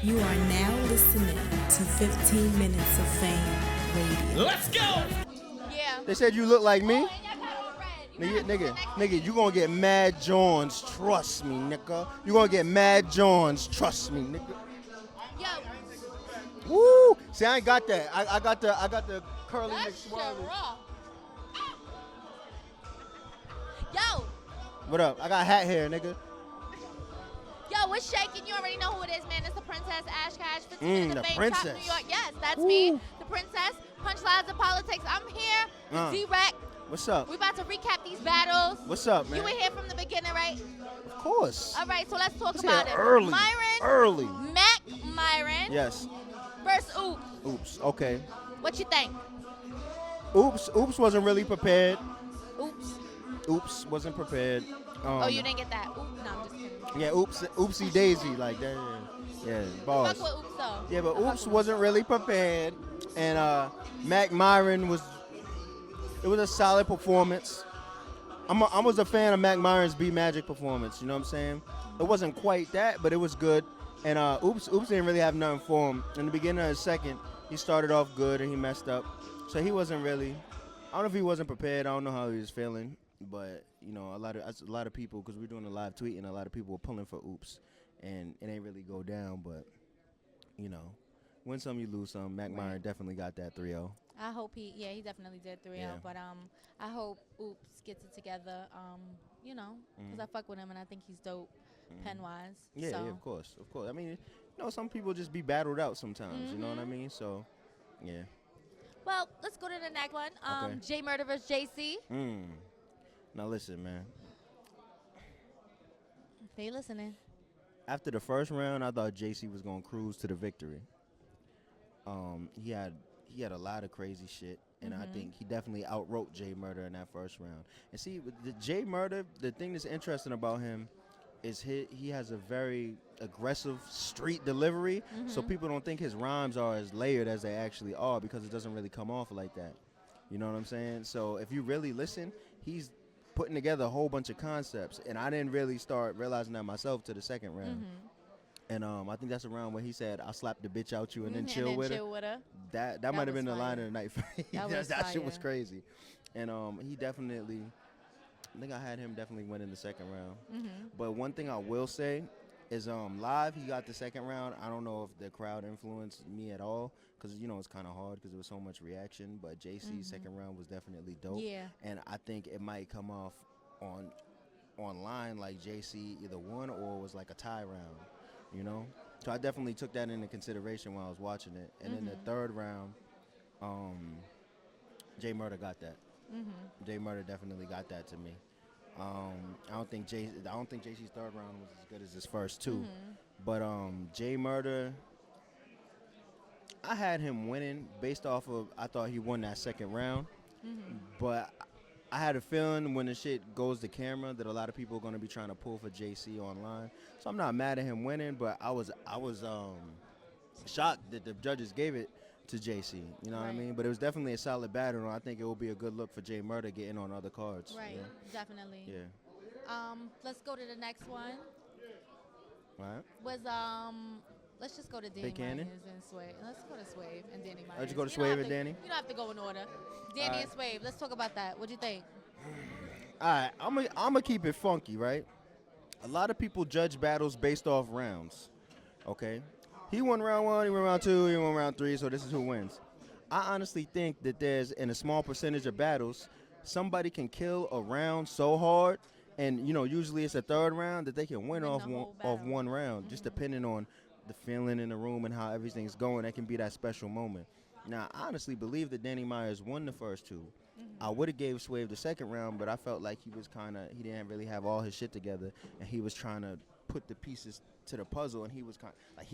You are now listening to 15 Minutes of Fame Radio. Let's go! Yeah. They said you look like me. Oh, and y'all got on red. Nigga, you gonna get mad Johns, trust me, nigga. You gonna get mad Johns, trust me, nigga. Yo, Woo! See, I ain't got that. I got the curly that's shit McSwirly. raw. Yo, What up? I got hat hair, nigga. yo, what's shaking? You already know who it is, man. It's the Princess Ash Cash, 15 Minutes the of Fame, princess. Top New York. Yes, that's Woo. me, the princess. Punchlines of politics. I'm here with Drect. What's up? We about to recap these battles. What's up, man? You were here from the beginning, right? Of course. All right, so let's talk Let's about hear it. early. Myron, Early. Mac Myron Yes. versus Oops. Oops. Okay. What you think? Oops wasn't really prepared. Oops. Oops wasn't prepared. Oh, you didn't get that. Oops. No, I'm just kidding. Yeah, oopsie daisy, like that. Yeah, boss. Fuck with Oops, though. Yeah, but I fuck Oops with wasn't really prepared, and Mac Myron was. It was a solid performance. I was a fan of Mac Myron's B Magic performance. You know what I'm saying? It wasn't quite that, but it was good. And Oops didn't really have nothing for him. In the beginning of the second, he started off good and he messed up. So he wasn't really. I don't know if he wasn't prepared. I don't know how he was feeling, but you know, a lot of people, because we're doing a live tweet, and a lot of people were pulling for Oops, and it ain't really go down. But you know, win some, you lose some. Mac Myron definitely got that 3-0. I hope he definitely did 3-0. Yeah. But I hope Oops gets it together. You know, because I fuck with him and I think he's dope, pen wise. Yeah, so. yeah, of course. I mean, you know, some people just be battled out sometimes. You know what I mean? So, yeah. Well, let's go to the next one. Okay. J Murder versus JC. Now listen, man. They listening. After the first round, I thought JC was gonna cruise to the victory. He had a lot of crazy shit, and I think he definitely outwrote J Murder in that first round. And see, with the J Murder, the thing that's interesting about him is he has a very aggressive street delivery, so people don't think his rhymes are as layered as they actually are, because it doesn't really come off like that. You know what I'm saying? So if you really listen, he's putting together a whole bunch of concepts, and I didn't really start realizing that myself to the second round. And I think that's a round where he said, "I'll slap the bitch out you and then chill with her." That might have been the line of the night for me. That shit was crazy. And he definitely, I think I had him definitely winning the second round. But one thing I will say is live, he got the second round. I don't know if the crowd influenced me at all, because, you know, it's kind of hard because there was so much reaction. But JC's second round was definitely dope. Yeah. And I think it might come off online like JC either won or was like a tie round. You know, so I definitely took that into consideration while I was watching it. And in the third round, J Murder got that. J Murder definitely got that to me. I don't think JC's third round was as good as his first two, but J Murder, I had him winning based off of, I thought he won that second round, but I had a feeling when the shit goes to camera that a lot of people are going to be trying to pull for JC online. So I'm not mad at him winning, but I was shocked that the judges gave it to JC. You know what I mean? But it was definitely a solid battle, and I think it will be a good look for J Murder getting on other cards. Right, Yeah. definitely. Yeah. Let's go to the next one. All right. Was let's just go to Danny Big Cannon? Myers and Swave. Let's go to Swave and Danny Myers. Oh, did you go to don't have Swave and Danny? You don't have to go in order. Danny and Swave. Let's talk about that. What'd you think? All right, I'm gonna keep it funky, right? A lot of people judge battles based off rounds, okay? He won round one, he won round two, he won round three, so this is who wins. I honestly think that there's, in a small percentage of battles, somebody can kill a round so hard, and, you know, usually it's a third round, that they can win off one round, just depending on the feeling in the room and how everything's going. That can be that special moment. Now, I honestly believe that Danny Myers won the first two. I would have gave Swave the second round, but I felt like he didn't really have all his shit together, and he was trying to put the pieces to the puzzle, and he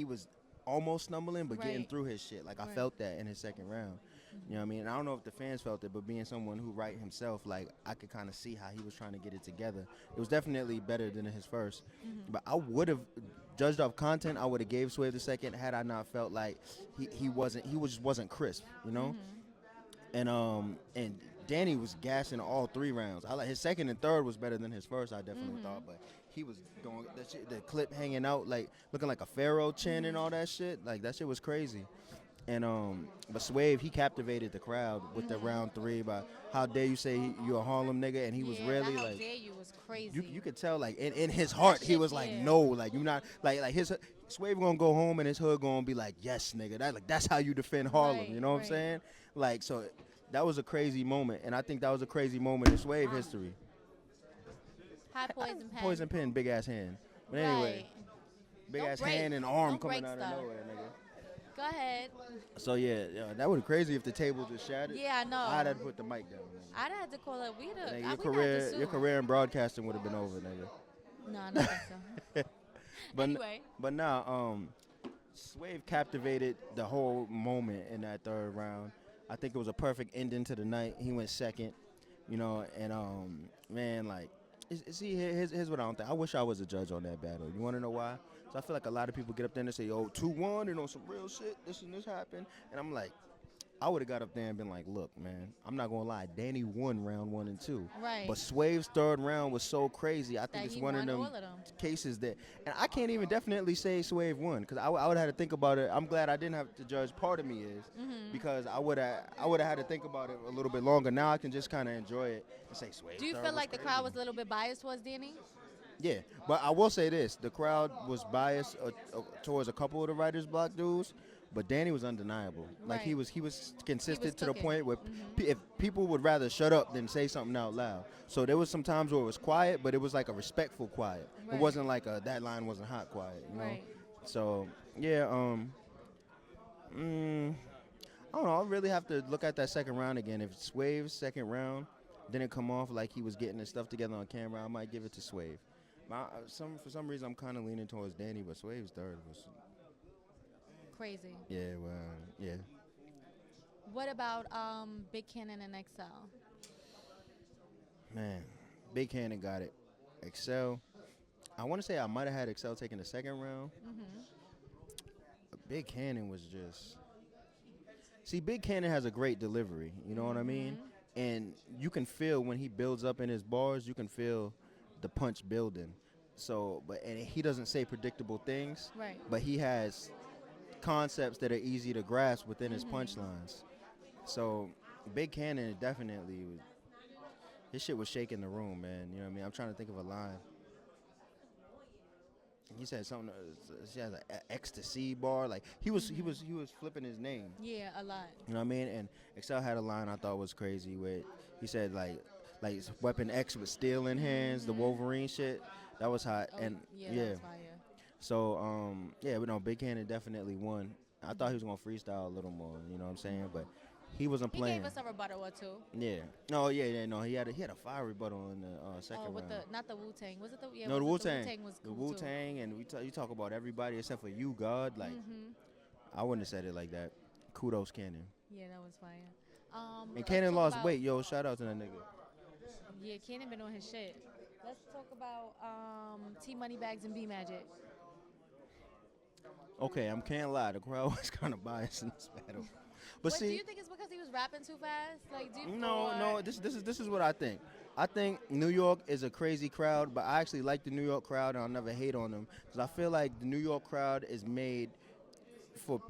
was almost stumbling, but getting through his shit. Like, I felt that in his second round. You know what I mean? And I don't know if the fans felt it, but being someone who write himself, like, I could kind of see how he was trying to get it together. It was definitely better than his first. But I would have, judged off content, I would have gave Swave the second had I not felt like he just wasn't crisp, you know? And Danny was gassing all three rounds. His second and third was better than his first, I definitely thought, but he was going that shit, the clip hanging out like looking like a pharaoh chin and all that shit. Like that shit was crazy. And but Swave, he captivated the crowd with the round 3 by how dare you say you a Harlem nigga, and he was really how like dare you was crazy. you could tell like in his heart he was like no, like you not like his Swave gonna go home and his hood gonna be like yes nigga, that's how you defend Harlem, Right, you know what I'm right. saying? Like so that was a crazy moment, and I think that was a crazy moment in Swave history. High poison pen. Poison pen, big ass hand. But anyway, Right. big Don't ass break. hand and arm Don't coming break out stuff. of nowhere, nigga. Go ahead. So yeah, that would be crazy if the table just shattered. Yeah, I know. I'd have to put the mic down. Man. I'd have to call it. Nigga, your career in broadcasting would have been over, nigga. No, I don't think so. But Anyway. but now, Swave captivated the whole moment in that 3rd round. I think it was a perfect ending to the night. He went 2nd, you know, and man, like, see, here's what I don't think. I wish I was a judge on that battle. You want to know why? So I feel like a lot of people get up there and they say, "Oh, 2-1, and on some real shit, this and this happened," and I'm like, I would have got up there and been like, "Look, man, I'm not gonna lie. Danny won round 1 and 2, Right. but Swave's 3rd round was so crazy. I think That it's he one of won them all of them. cases that, and I can't even definitely say Swave won because I would have had to think about it. I'm glad I didn't have to judge. Part of me is because I would have had to think about it a little bit longer. Now I can just kind of enjoy it and say Swave. Do you feel like the crowd was a little bit biased towards Danny? Yeah, but I will say this: the crowd was biased towards a couple of the Writers Block dudes, but Danny was undeniable. Like he Right. was consistent to the cooking. point where if people would rather shut up than say something out loud. So there was some times where it was quiet, but it was like a respectful quiet. It Right. wasn't like that line wasn't hot quiet, you know. Right. So yeah, I don't know. I'll really have to look at that 2nd round again. If Swave's 2nd round didn't come off like he was getting his stuff together on camera, I might give it to Swave. For some reason, I'm kind of leaning towards Danny, but Swave's 3rd was. Crazy. Yeah, well, yeah. What about Big Cannon and XL? Man, Big Cannon got it. Excel, I want to say I might have had Excel taking the 2nd round. But Big Cannon was just. See, Big Cannon has a great delivery, you know what I mean? And you can feel when he builds up in his bars, you can feel the punch building. So, and he doesn't say predictable things, Right. but he has concepts that are easy to grasp within his punchlines. So, Big Cannon definitely was. His shit was shaking the room, man. You know what I mean? I'm trying to think of a line. He said something. She has an ecstasy bar. Like he was flipping his name. Yeah, a lot. You know what I mean? And Excel had a line I thought was crazy where he said like Weapon X with steel in hands, the Wolverine shit. That was hot. Oh, And yeah, that was fire. So yeah, but no, Big Cannon definitely won. I thought he was gonna freestyle a little more. You know what I'm saying? But he wasn't He playing. gave us a rebuttal or two. Yeah. No. Yeah. No. He had a fire rebuttal in the 2nd With round. not the Wu-Tang. Was it the No, the Wu The Tang. Wu-Tang was The cool Wu Tang, and you talk about everybody except for you, God. Like, I wouldn't have said it like that. Kudos, Cannon. Yeah, that was fire. And let's Cannon talk lost about- weight, yo. Shout out to that nigga. Yeah, Cannon been on his shit. Let's talk about T Money Bags and B Magic. Okay, I can't lie. The crowd was kind of biased in this battle. But Wait, see, do you think it's because he was rapping too fast? Like, do you no. This is what I think. I think New York is a crazy crowd, but I actually like the New York crowd, and I'll never hate on them because I feel like the New York crowd is made for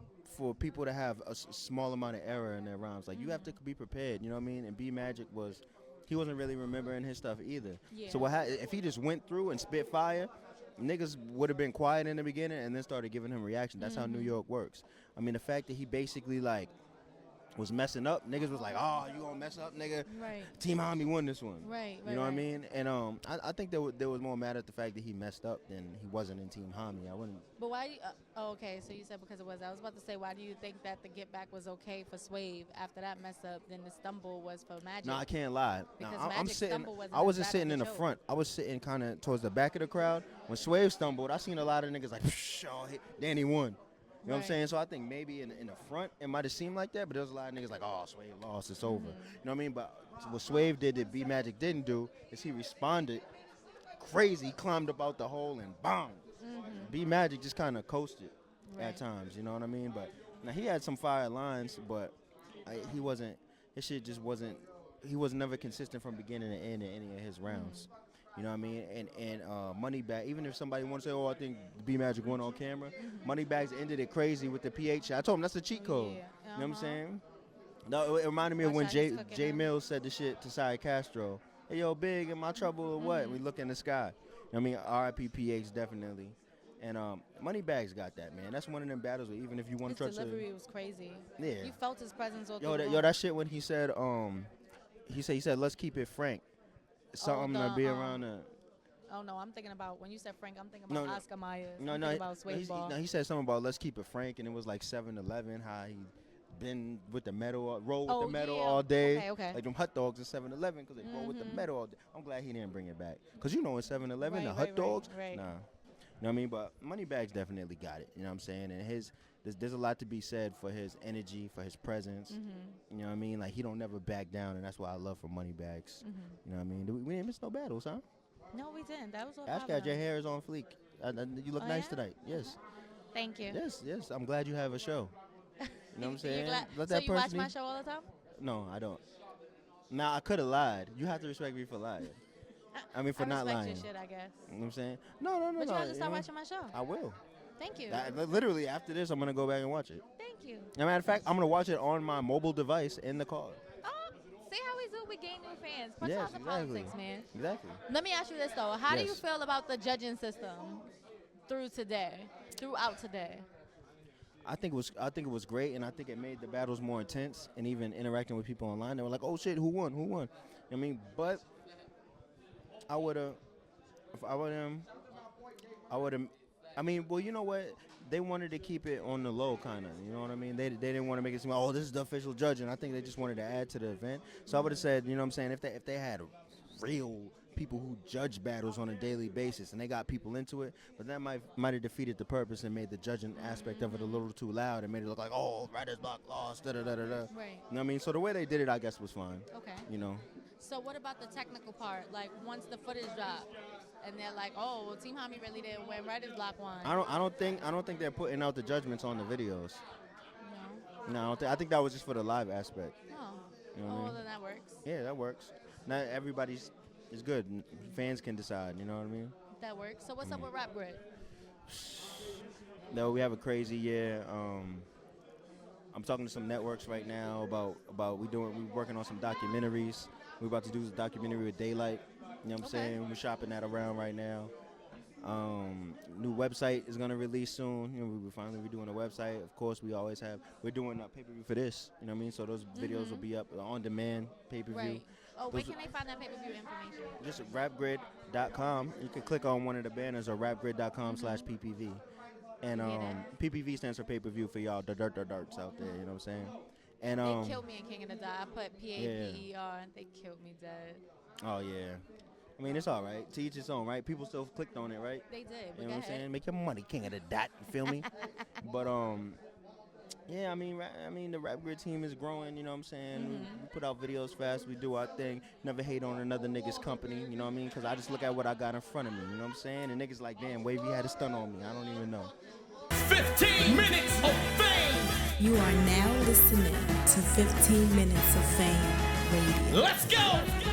people to have a small amount of error in their rhymes. Like you have to be prepared. You know what I mean? And B Magic he wasn't really remembering his stuff either. Yeah. So if he just went through and spit fire, niggas would have been quiet in the beginning and then started giving him reaction. That's how New York works. I mean, the fact that he basically like was messing up, niggas was like, "Oh, you gonna mess up, nigga?" Right. Team Homi won this one. Right. You know what I right. mean? And I think there was more mad at the fact that he messed up than he wasn't in Team Homi. I wouldn't. But why? Okay, so you said because it was. I was about to say, why do you think that the get back was okay for Swave after that mess up? Then the stumble was for Magic. No, I can't lie. Because I'm Magic sitting. stumble wasn't I as wasn't bad sitting as in the the joke. front. I was sitting kind of towards the back of the crowd. When Swave stumbled, I seen a lot of niggas like, "Oh, Danny won." You know what I'm Right. saying? So I think maybe in the front it might have seemed like that, but there was a lot of niggas like, "Oh, Swave lost, it's over." You know what I mean? But what Swave did that B Magic didn't do is he responded crazy, climbed up out the hole and boom. B Magic just kind of coasted Right. at times. You know what I mean? But now he had some fire lines, but he wasn't. His shit just wasn't. He was never consistent from beginning to end in any of his rounds. You know what I mean? And Moneybag, even if somebody wants to say, oh, I think B Magic won on camera, Moneybags ended it crazy with the PH. I told him that's a cheat code. Yeah. You know what I'm saying? No, it reminded me of when Watch how he's cooking Jay up. Mills said the shit to Cy Castro. Hey, yo, Big, am I trouble or what? We look in the sky. I mean, R.I.P. PH definitely. And Moneybags got that, man. That's one of them battles where even if you want His to try to... delivery was crazy. Yeah. You felt his presence all Yo, through the yo, room. that shit when he said, let's keep it frank. Something to be around the... Oh, no, I'm thinking about, when you said Frank, I'm thinking No, about no. Oscar Myers. No, I'm no, thinking about Swave Ball. he said something about let's keep it frank, and it was like 7-Eleven, how he been with the metal, roll with the metal all day. Okay. Like them hot dogs at 7-Eleven because they roll with the metal all day. I'm glad he didn't bring it back. Because you know in 7-Eleven, the hot dogs, right. nah. You know what I mean? But Moneybags definitely got it. You know what I'm saying? And there's a lot to be said for his energy, for his presence. You know what I mean? Like he don't never back down, and that's what I love from Moneybags. You know what I mean? We didn't miss no battles, huh? No, we didn't. That was all Ashkat, popular. your hair is on fleek. You look Oh, nice yeah? tonight. Yes. Thank you. Yes. I'm glad you have a show. You know what I'm saying? Let So that you watch person my be- show all the time? No, I don't. Now, I could have lied. You have to respect me for lying. I mean, for I not respect lying. your shit, I guess. You know what I'm saying? No. But you have to you start know? watching my show. I will. Thank you. Literally, after this, I'm going to go back and watch it. Thank you. As a matter of fact, I'm going to watch it on my mobile device in the car. Oh, see how we do? We gain new fans. Punch Yes, out the exactly. politics, man. Exactly. Let me ask you this, though. How do you Yes. feel about the judging system throughout today? I think it was great, and I think it made the battles more intense. And even interacting with people online, they were like, "Oh shit, who won? Who won?" I mean, but I would have, if I would have. I mean, well, you know what? They wanted to keep it on the low, kind of. You know what I mean? They didn't want to make it seem like, oh, this is the official judging. I think they just wanted to add to the event. So I would have said, you know what I'm saying? If they had real people who judge battles on a daily basis and they got people into it, but that might have defeated the purpose and made the judging aspect of it a little too loud and made it look like, oh, writer's block lost, da da da da da. Right. You know what I mean? So the way they did it, I guess, was fine. Okay. You know. So what about the technical part? Like once the footage dropped, and they're like, "Oh, well, Team Homi really didn't win. Writer's Block won." I don't think they're putting out the judgments on the videos. No. No, I think that was just for the live aspect. Oh. You know what I mean? Then that works. Yeah, that works. Not everybody's is good. Fans can decide. You know what I mean? That works. So what's up with Rap Grid? No, we have a crazy year. I'm talking to some networks right now about we're working on some documentaries. We're about to do a documentary with Daylight. You know what I'm saying? We're shopping that around right now. New website is gonna release soon. You know, we're finally redoing a website. Of course, we're doing a pay-per-view for this. You know what I mean? So those videos will be up on demand pay-per-view. Right. Oh, where can they find that pay-per-view information? Just at rapgrid.com. You can click on one of the banners or rapgrid.com/PPV. And PPV stands for pay-per-view for y'all, the darts out there. You know what I'm saying? And They killed me in King of the Dot. I put PAPER. They killed me dead. Oh yeah. I mean, it's all right. To each his own, right? People still clicked on it, right? They did. You know what I'm saying? Make your money, King of the Dot. You feel me? But yeah. I mean, the Rap Grid team is growing. You know what I'm saying? We put out videos fast. We do our thing. Never hate on another nigga's company. You know what I mean? Because I just look at what I got in front of me. You know what I'm saying? And niggas like, damn, Wavy had a stun on me. I don't even know. 15 minutes of fame. You are now listening to 15 Minutes of Fame Radio. Let's go.